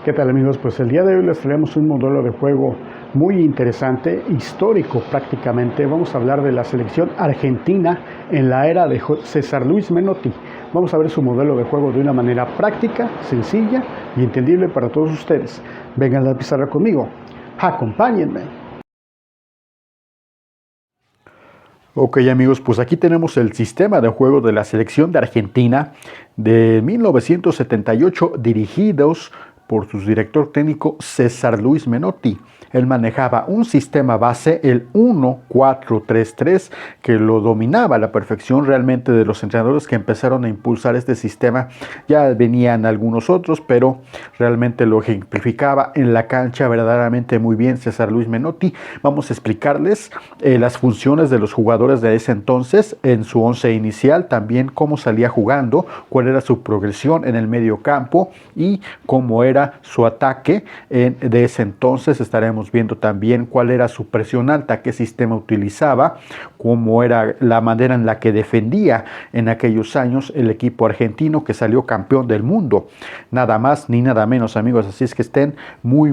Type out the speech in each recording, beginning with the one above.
¿Qué tal amigos? Pues el día de hoy les traemos un modelo de juego muy interesante, histórico prácticamente. Vamos a hablar de la selección argentina en la era de César Luis Menotti. Vamos a ver su modelo de juego de una manera práctica, sencilla y entendible para todos ustedes. Vengan a la pizarra conmigo, acompáñenme. Ok amigos, pues aquí tenemos el sistema de juego de la selección de Argentina de 1978 dirigidos por su director técnico César Luis Menotti. Él manejaba un sistema base, el 1-4-3-3, que lo dominaba a la perfección realmente. De los entrenadores que empezaron a impulsar este sistema. Ya venían algunos otros, pero realmente lo ejemplificaba en la cancha verdaderamente muy bien César Luis Menotti. Vamos a explicarles las funciones de los jugadores de ese entonces en su once inicial, también cómo salía jugando, cuál era su progresión en el medio campo y cómo era su ataque de ese entonces. Estaremos viendo también cuál era su presión alta, qué sistema utilizaba, cómo era la manera en la que defendía en aquellos años el equipo argentino que salió campeón del mundo. Nada más ni nada menos amigos, así es que estén muy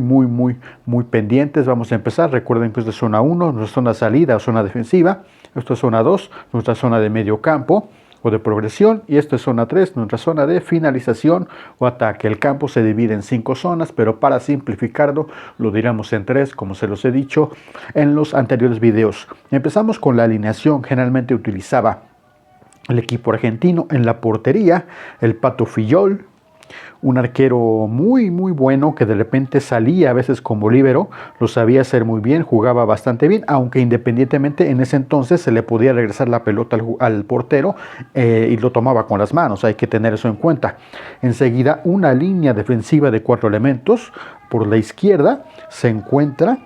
pendientes. Vamos a empezar. Recuerden que esto es zona 1, nuestra zona salida o zona defensiva. Esto es zona 2, nuestra zona de medio campo o de progresión, y esto es zona 3, nuestra zona de finalización o ataque. El campo se divide en 5 zonas, pero para simplificarlo lo diremos en 3, como se los he dicho en los anteriores videos. Empezamos con la alineación. Generalmente utilizaba el equipo argentino en la portería el Pato Fillol, un arquero muy bueno que de repente salía a veces como líbero, lo sabía hacer muy bien, jugaba bastante bien, aunque independientemente en ese entonces se le podía regresar la pelota al portero y lo tomaba con las manos. Hay que tener eso en cuenta. Enseguida una línea defensiva de 4 elementos. Por la izquierda se encuentra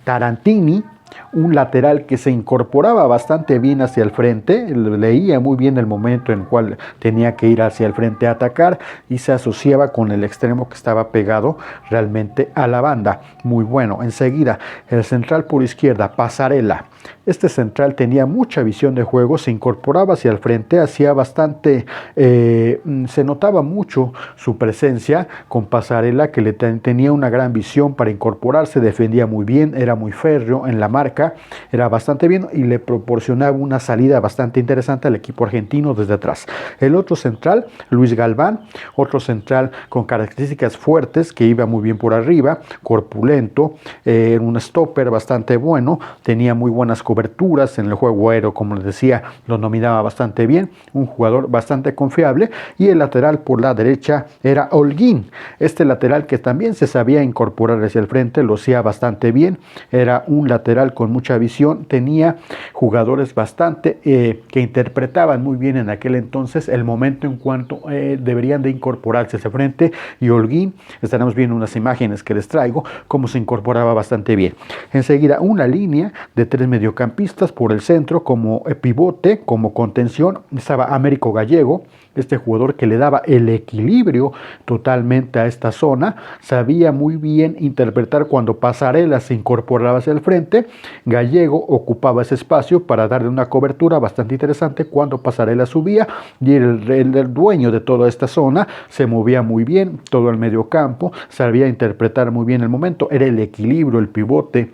Tarantini, un lateral que se incorporaba bastante bien hacia el frente, leía muy bien el momento en el cual tenía que ir hacia el frente a atacar y se asociaba con el extremo que estaba pegado realmente a la banda. Muy bueno. Enseguida el central por izquierda, Pasarela. Este central tenía mucha visión de juego, se incorporaba hacia el frente, hacía bastante, se notaba mucho su presencia con Pasarela, que tenía una gran visión para incorporarse, defendía muy bien, era muy férreo en la marca, era bastante bien y le proporcionaba una salida bastante interesante al equipo argentino desde atrás. El otro central, Luis Galván, otro central con características fuertes, que iba muy bien por arriba, corpulento, un stopper bastante bueno, tenía muy buenas coberturas en el juego aéreo, como les decía, lo dominaba bastante bien, un jugador bastante confiable. Y el lateral por la derecha era Holguín, este lateral que también se sabía incorporar hacia el frente, lo hacía bastante bien, era un lateral con mucha visión, tenía jugadores bastante que interpretaban muy bien en aquel entonces el momento en cuanto deberían de incorporarse hacia el frente, y Holguín, estaremos viendo unas imágenes que les traigo, cómo se incorporaba bastante bien. Enseguida una línea de 3 mediocampistas por el centro como pivote, como contención, estaba Américo Gallego, este jugador que le daba el equilibrio totalmente a esta zona, sabía muy bien interpretar cuando Pasarela se incorporaba hacia el frente. Gallego ocupaba ese espacio para darle una cobertura bastante interesante cuando Pasarela subía, y el dueño de toda esta zona se movía muy bien, todo el medio campo, sabía interpretar muy bien el momento, era el equilibrio, el pivote,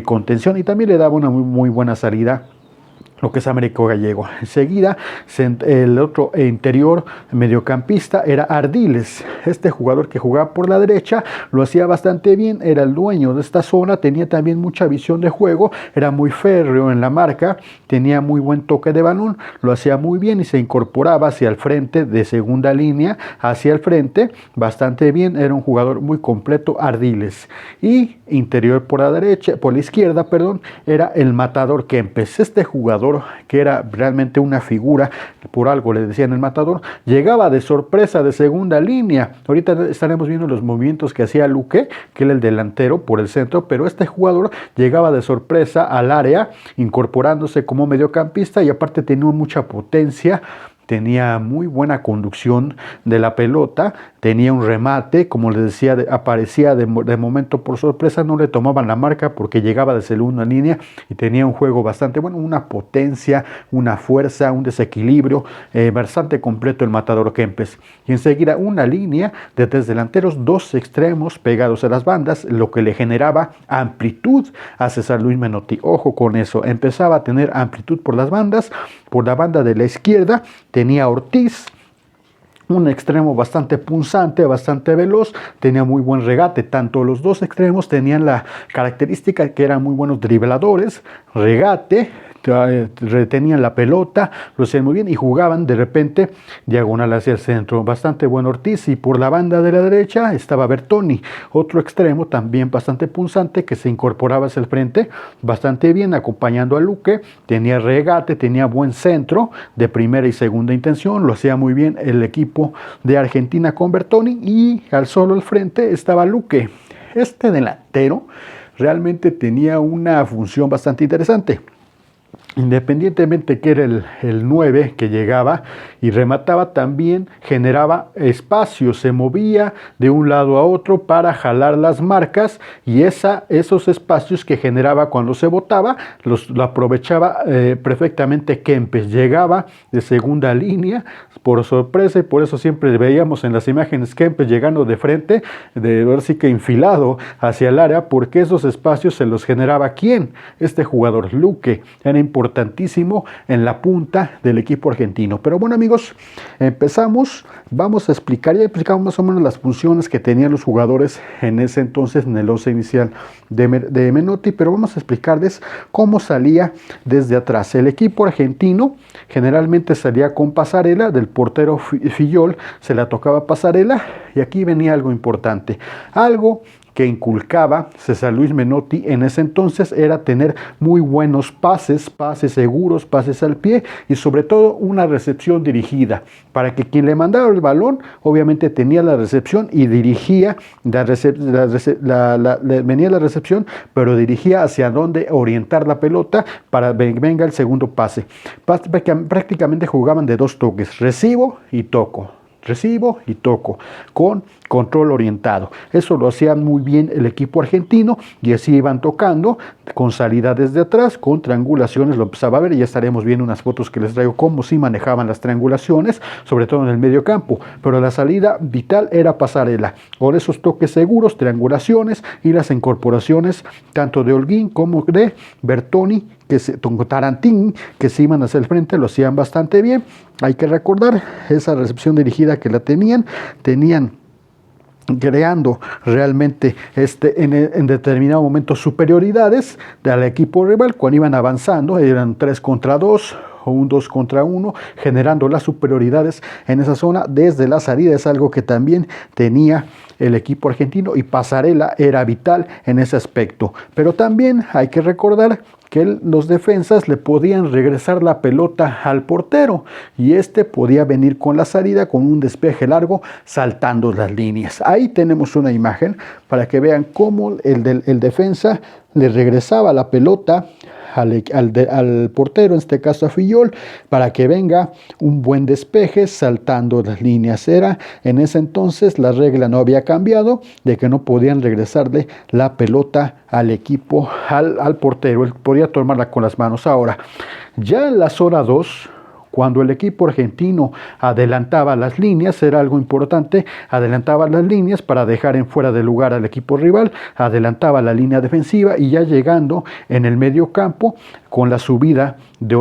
contención, y también le daba una muy buena salida lo que es Américo Gallego. Enseguida el otro interior mediocampista era Ardiles, este jugador que jugaba por la derecha, lo hacía bastante bien, era el dueño de esta zona, tenía también mucha visión de juego, era muy férreo en la marca, tenía muy buen toque de balón, lo hacía muy bien y se incorporaba hacia el frente de segunda línea, hacia el frente bastante bien, era un jugador muy completo Ardiles. Y interior por la derecha, por la izquierda, perdón, era el Matador Kempes, este jugador que era realmente una figura, por algo le decían el Matador, llegaba de sorpresa de segunda línea. Ahorita estaremos viendo los movimientos que hacía Luque, que era el delantero por el centro, pero este jugador llegaba de sorpresa al área, incorporándose como mediocampista, y aparte tenía mucha potencia tenía muy buena conducción de la pelota, tenía un remate, como les decía, aparecía de momento por sorpresa, no le tomaban la marca porque llegaba de segunda línea y tenía un juego bastante bueno, una potencia, una fuerza, un desequilibrio, bastante completo el matador Kempes. Y enseguida una línea de tres delanteros, dos extremos pegados a las bandas, lo que le generaba amplitud a César Luis Menotti. Ojo con eso, empezaba a tener amplitud por las bandas. Por la banda de la izquierda tenía Ortiz, un extremo bastante punzante, bastante veloz, tenía muy buen regate. Tanto los dos extremos tenían la característica que eran muy buenos dribladores, regate, retenían la pelota, lo hacían muy bien y jugaban de repente diagonal hacia el centro. Bastante buen Ortiz, y por la banda de la derecha estaba Bertoni, otro extremo también bastante punzante que se incorporaba hacia el frente bastante bien acompañando a Luque. Tenía regate, tenía buen centro de primera y segunda intención, lo hacía muy bien el equipo de Argentina con Bertoni, y al solo al frente estaba Luque. Este delantero realmente tenía una función bastante interesante. Independientemente que era el 9 que llegaba y remataba, también generaba espacio, se movía de un lado a otro para jalar las marcas, y esos espacios que generaba cuando se botaba lo aprovechaba perfectamente Kempes. Llegaba de segunda línea por sorpresa, y por eso siempre veíamos en las imágenes Kempes llegando de frente, de ver si que enfilado hacia el área, porque esos espacios se los generaba ¿quién? Este jugador, Luque. Era importantísimo en la punta del equipo argentino. Pero bueno, amigos, empezamos. Vamos a explicar, ya explicamos más o menos las funciones que tenían los jugadores en ese entonces en el 11 inicial de Menotti, pero vamos a explicarles cómo salía desde atrás. El equipo argentino generalmente salía con Pasarela, del portero Fillol se la tocaba Pasarela, y aquí venía algo importante, algo que inculcaba César Luis Menotti en ese entonces, era tener muy buenos pases seguros, pases al pie, y sobre todo una recepción dirigida, para que quien le mandaba el balón obviamente tenía la recepción y dirigía, venía la recepción, pero dirigía hacia dónde orientar la pelota para venga el segundo pase. Prácticamente jugaban de dos toques, recibo y toco, con control orientado. Eso lo hacían muy bien el equipo argentino, y así iban tocando con salida desde atrás, con triangulaciones. Lo empezaba a ver, y ya estaremos viendo unas fotos que les traigo cómo sí manejaban las triangulaciones, sobre todo en el medio campo, pero la salida vital era Pasarela, con esos toques seguros, triangulaciones y las incorporaciones tanto de Holguín como de Bertoni, Tarantín, que se iban hacia el frente, lo hacían bastante bien. Hay que recordar esa recepción dirigida que la tenían creando realmente en determinado momento superioridades del equipo rival cuando iban avanzando, eran 3 contra 2 o un 2 contra 1, generando las superioridades en esa zona desde la salida. Es algo que también tenía el equipo argentino, y Pasarela era vital en ese aspecto. Pero también hay que recordar que los defensas le podían regresar la pelota al portero, y podía venir con la salida con un despeje largo saltando las líneas. Ahí tenemos una imagen para que vean cómo el defensa le regresaba la pelota al portero, en este caso a Fillol, para que venga un buen despeje saltando las líneas. En ese entonces la regla no había cambiado, de que no podían regresarle la pelota al equipo, al portero. Él podía tomarla con las manos. Ahora, ya en la zona 2, cuando el equipo argentino adelantaba las líneas, era algo importante, adelantaba las líneas para dejar en fuera de lugar al equipo rival, adelantaba la línea defensiva, y ya llegando en el medio campo, con la subida de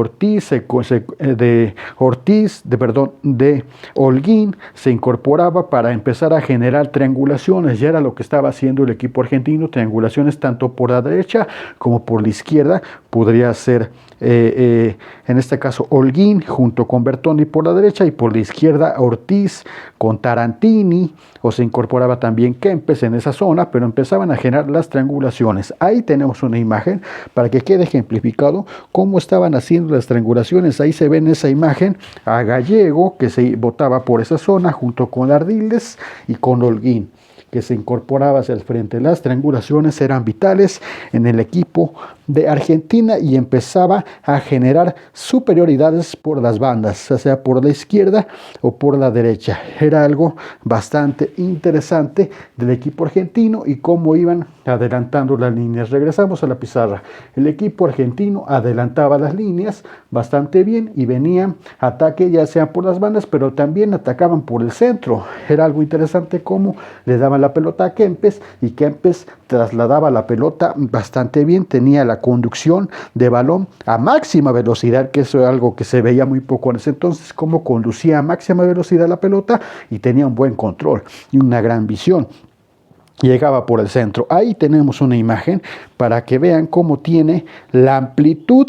Holguín, se incorporaba para empezar a generar triangulaciones. Ya era lo que estaba haciendo el equipo argentino, triangulaciones tanto por la derecha como por la izquierda. Podría ser en este caso Holguín junto con Bertoni por la derecha, y por la izquierda Ortiz con Tarantini, o se incorporaba también Kempes en esa zona, pero empezaban a generar las triangulaciones. Ahí tenemos una imagen para que quede ejemplificado cómo estaban haciendo las triangulaciones. Ahí se ve en esa imagen a Gallego, que se botaba por esa zona junto con Ardiles y con Holguín, que se incorporaba hacia el frente. Las triangulaciones eran vitales en el equipo de Argentina y empezaba a generar superioridades por las bandas, ya sea por la izquierda o por la derecha. Era algo bastante interesante del equipo argentino y cómo iban adelantando las líneas. Regresamos a la pizarra. El equipo argentino adelantaba las líneas bastante bien y venían ataque ya sea por las bandas, pero también atacaban por el centro. Era algo interesante cómo le daban la pelota a Kempes y Kempes trasladaba la pelota bastante bien, tenía la conducción de balón a máxima velocidad, que eso es algo que se veía muy poco en ese entonces, cómo conducía a máxima velocidad la pelota y tenía un buen control y una gran visión. Llegaba por el centro. Ahí tenemos una imagen para que vean cómo tiene la amplitud.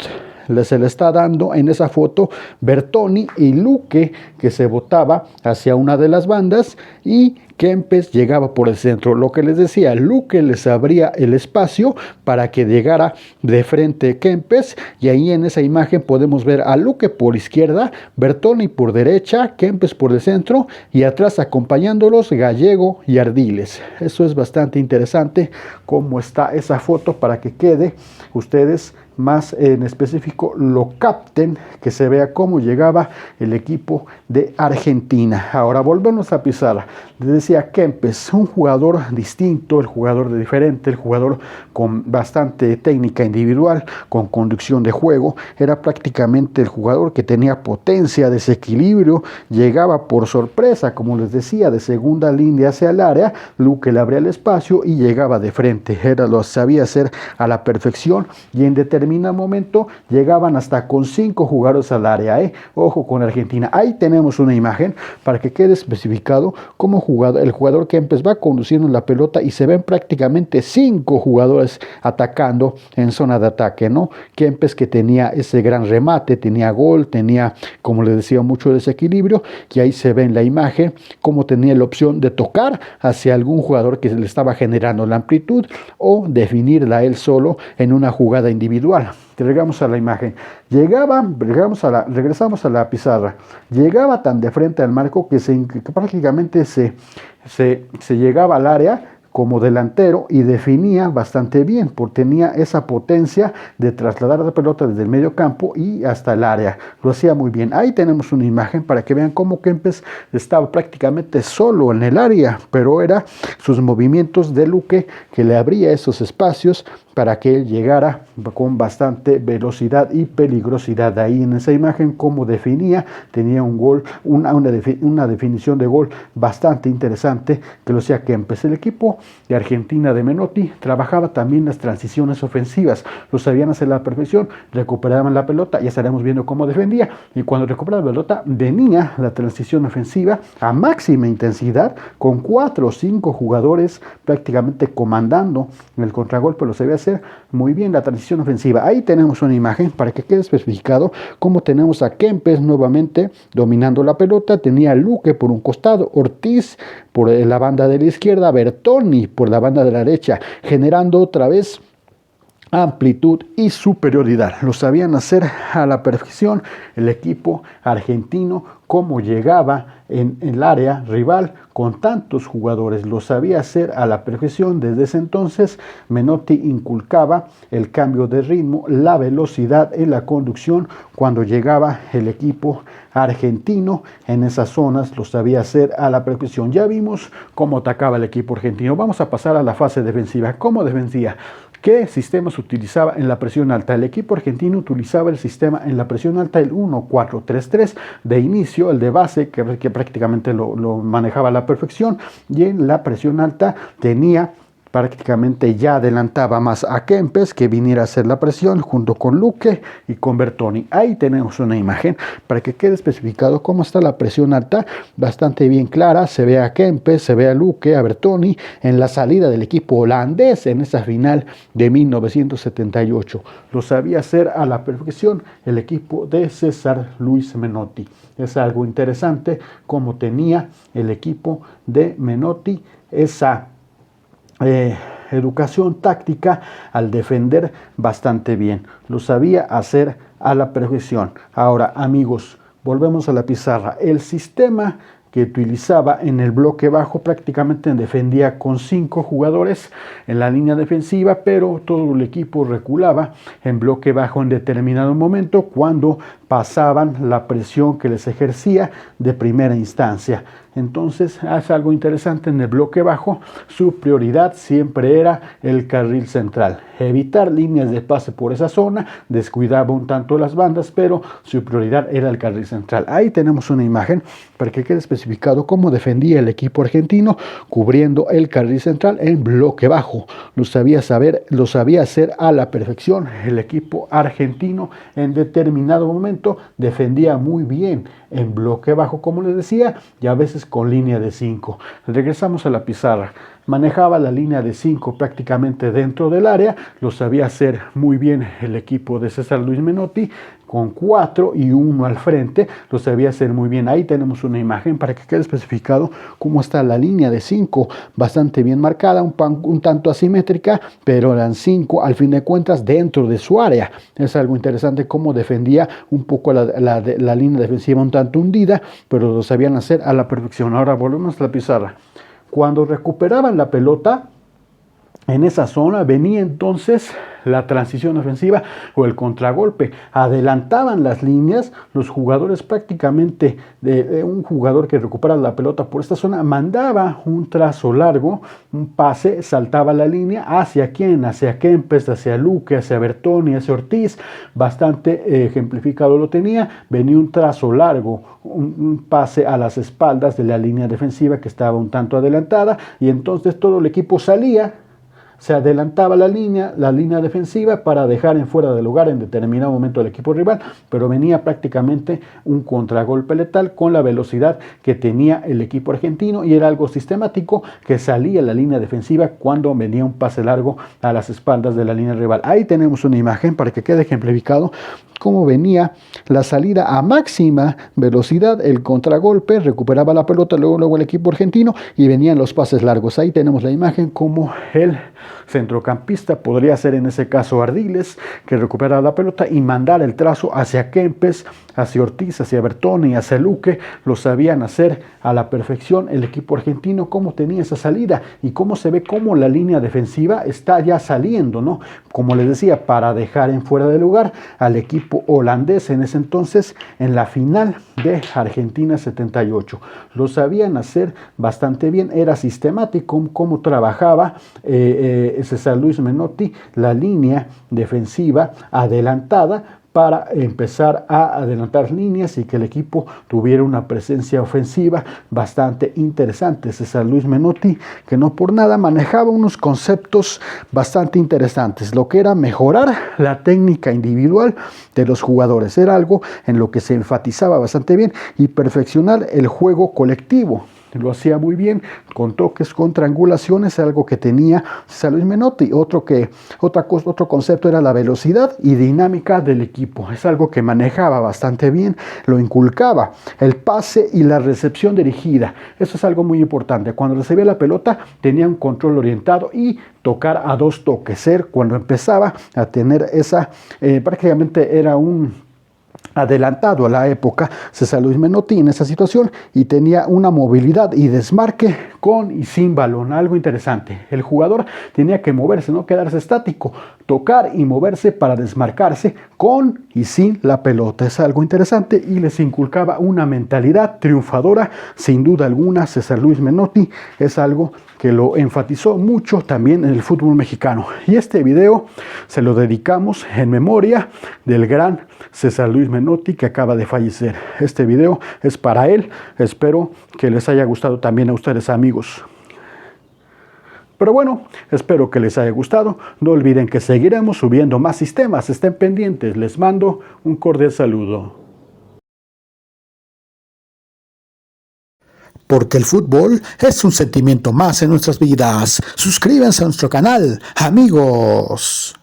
Se le está dando en esa foto Bertoni y Luque, que se botaba hacia una de las bandas, y Kempes llegaba por el centro. Lo que les decía, Luque les abría el espacio para que llegara de frente Kempes, y ahí en esa imagen podemos ver a Luque por izquierda, Bertoni por derecha, Kempes por el centro, y atrás acompañándolos Gallego y Ardiles. Eso es bastante interesante cómo está esa foto para que quede ustedes más en específico lo capten, que se vea cómo llegaba el equipo de Argentina. Ahora volvemos a pizarra. Les decía Kempes, un jugador distinto, el jugador de diferente, el jugador con bastante técnica individual, con conducción de juego. Era prácticamente el jugador que tenía potencia, desequilibrio, llegaba por sorpresa, como les decía, de segunda línea hacia el área. Luque le abría el espacio y llegaba de frente. Lo sabía hacer a la perfección y en determinado momento llegaban hasta con 5 jugadores al área. Ojo con Argentina. Ahí tenemos una imagen para que quede especificado cómo el jugador Kempes va conduciendo la pelota y se ven prácticamente 5 jugadores atacando en zona de ataque, ¿no? Kempes, que tenía ese gran remate, tenía gol, tenía, como les decía, mucho desequilibrio, y ahí se ve en la imagen cómo tenía la opción de tocar hacia algún jugador que le estaba generando la amplitud o definirla él solo en una jugada individual. Llegamos a la imagen, regresamos a la pizarra, llegaba tan de frente al marco que prácticamente se llegaba al área como delantero y definía bastante bien, porque tenía esa potencia de trasladar la pelota desde el medio campo y hasta el área. Lo hacía muy bien. Ahí tenemos una imagen para que vean cómo Kempes estaba prácticamente solo en el área, pero era sus movimientos de Luque que le abría esos espacios para que él llegara con bastante velocidad y peligrosidad. Ahí en esa imagen cómo definía, tenía un gol, una definición de gol bastante interesante que lo hacía Kempes. El equipo de Argentina de Menotti trabajaba también las transiciones ofensivas, lo sabían hacer a la perfección, recuperaban la pelota, ya estaremos viendo cómo defendía, y cuando recuperaba la pelota venía la transición ofensiva a máxima intensidad con 4 o 5 jugadores prácticamente comandando el contragolpe. Lo sabía hacer muy bien la transición ofensiva. Ahí tenemos una imagen para que quede especificado cómo tenemos a Kempes nuevamente dominando la pelota, tenía a Luque por un costado, Ortiz por la banda de la izquierda, Bertoni por la banda de la derecha, generando otra vez amplitud y superioridad. Lo sabían hacer a la perfección el equipo argentino, cómo llegaba en el área rival con tantos jugadores. Lo sabía hacer a la perfección. Desde ese entonces Menotti inculcaba el cambio de ritmo, la velocidad en la conducción cuando llegaba el equipo argentino en esas zonas. Lo sabía hacer a la perfección. Ya vimos cómo atacaba el equipo argentino. Vamos a pasar a la fase defensiva. ¿Cómo defendía? ¿Qué sistema se utilizaba en la presión alta? El equipo argentino utilizaba el sistema en la presión alta, el 1-4-3-3 de inicio, el de base, que prácticamente lo manejaba a la perfección, y en la presión alta tenía prácticamente ya adelantaba más a Kempes que viniera a hacer la presión junto con Luque y con Bertoni. Ahí tenemos una imagen para que quede especificado cómo está la presión alta, bastante bien clara. Se ve a Kempes, se ve a Luque, a Bertoni en la salida del equipo holandés en esa final de 1978. Lo sabía hacer a la perfección el equipo de César Luis Menotti. Es algo interesante cómo tenía el equipo de Menotti esa educación táctica al defender bastante bien. Lo sabía hacer a la perfección. Ahora, amigos, volvemos a la pizarra. El sistema que utilizaba en el bloque bajo, prácticamente defendía con 5 jugadores en la línea defensiva, pero todo el equipo reculaba en bloque bajo en determinado momento cuando pasaban la presión que les ejercía de primera instancia. Entonces es algo interesante en el bloque bajo, su prioridad siempre era el carril central, evitar líneas de pase por esa zona, descuidaba un tanto las bandas, pero su prioridad era el carril central. Ahí tenemos una imagen para que quede especificado cómo defendía el equipo argentino cubriendo el carril central en bloque bajo. Lo sabía hacer a la perfección. El equipo argentino en determinado momento defendía muy bien en bloque bajo, como les decía, y a veces con línea de 5. Regresamos a la pizarra. Manejaba la línea de 5 prácticamente dentro del área, lo sabía hacer muy bien el equipo de César Luis Menotti, con 4 y 1 al frente, lo sabía hacer muy bien. Ahí tenemos una imagen para que quede especificado cómo está la línea de 5, bastante bien marcada, un tanto asimétrica, pero eran 5 al fin de cuentas dentro de su área. Es algo interesante cómo defendía un poco la línea defensiva un tanto hundida, pero lo sabían hacer a la perfección. Ahora volvemos a la pizarra. Cuando recuperaban la pelota, en esa zona venía entonces la transición ofensiva o el contragolpe. Adelantaban las líneas, los jugadores prácticamente, un jugador que recuperaba la pelota por esta zona, mandaba un trazo largo, un pase, saltaba la línea, ¿hacia quién? Hacia Kempes, hacia Luque, hacia Bertoni, hacia Ortiz, bastante ejemplificado lo tenía, venía un trazo largo, un pase a las espaldas de la línea defensiva que estaba un tanto adelantada, y entonces todo el equipo salía, se adelantaba la línea defensiva para dejar en fuera de lugar en determinado momento al equipo rival, pero venía prácticamente un contragolpe letal con la velocidad que tenía el equipo argentino, y era algo sistemático que salía la línea defensiva cuando venía un pase largo a las espaldas de la línea rival. Ahí tenemos una imagen para que quede ejemplificado cómo venía la salida a máxima velocidad, el contragolpe, recuperaba la pelota, luego el equipo argentino, y venían los pases largos. Ahí tenemos la imagen como el centrocampista, podría ser en ese caso Ardiles, que recuperaba la pelota y mandar el trazo hacia Kempes, hacia Ortiz, hacia Bertoni, hacia Luque. Lo sabían hacer a la perfección el equipo argentino, cómo tenía esa salida y cómo se ve cómo la línea defensiva está ya saliendo, ¿no? Como les decía, para dejar en fuera de lugar al equipo holandés en ese entonces en la final de Argentina 78. Lo sabían hacer bastante bien, era sistemático cómo trabajaba César Luis Menotti la línea defensiva adelantada para empezar a adelantar líneas y que el equipo tuviera una presencia ofensiva bastante interesante. César Luis Menotti, que no por nada manejaba unos conceptos bastante interesantes, lo que era mejorar la técnica individual de los jugadores, era algo en lo que se enfatizaba bastante bien, y perfeccionar el juego colectivo. Lo hacía muy bien, con toques, con triangulaciones, algo que tenía César Luis Menotti. Otro concepto era la velocidad y dinámica del equipo. Es algo que manejaba bastante bien, lo inculcaba. El pase y la recepción dirigida. Eso es algo muy importante. Cuando recibía la pelota, tenía un control orientado y tocar a 2 toques. Cuando empezaba a tener esa, prácticamente era un adelantado a la época César Luis Menotti en esa situación, y tenía una movilidad y desmarque con y sin balón. Algo interesante, el jugador tenía que moverse, no quedarse estático, tocar y moverse para desmarcarse con y sin la pelota. Es algo interesante y les inculcaba una mentalidad triunfadora, sin duda alguna. César Luis Menotti es algo que lo enfatizó mucho también en el fútbol mexicano. Y este video se lo dedicamos en memoria del gran César Luis Menotti, que acaba de fallecer. Este video es para él. Espero que les haya gustado también a ustedes, amigos. Pero bueno, espero que les haya gustado. No olviden que seguiremos subiendo más sistemas. Estén pendientes. Les mando un cordial saludo. Porque el fútbol es un sentimiento más en nuestras vidas. Suscríbanse a nuestro canal, amigos.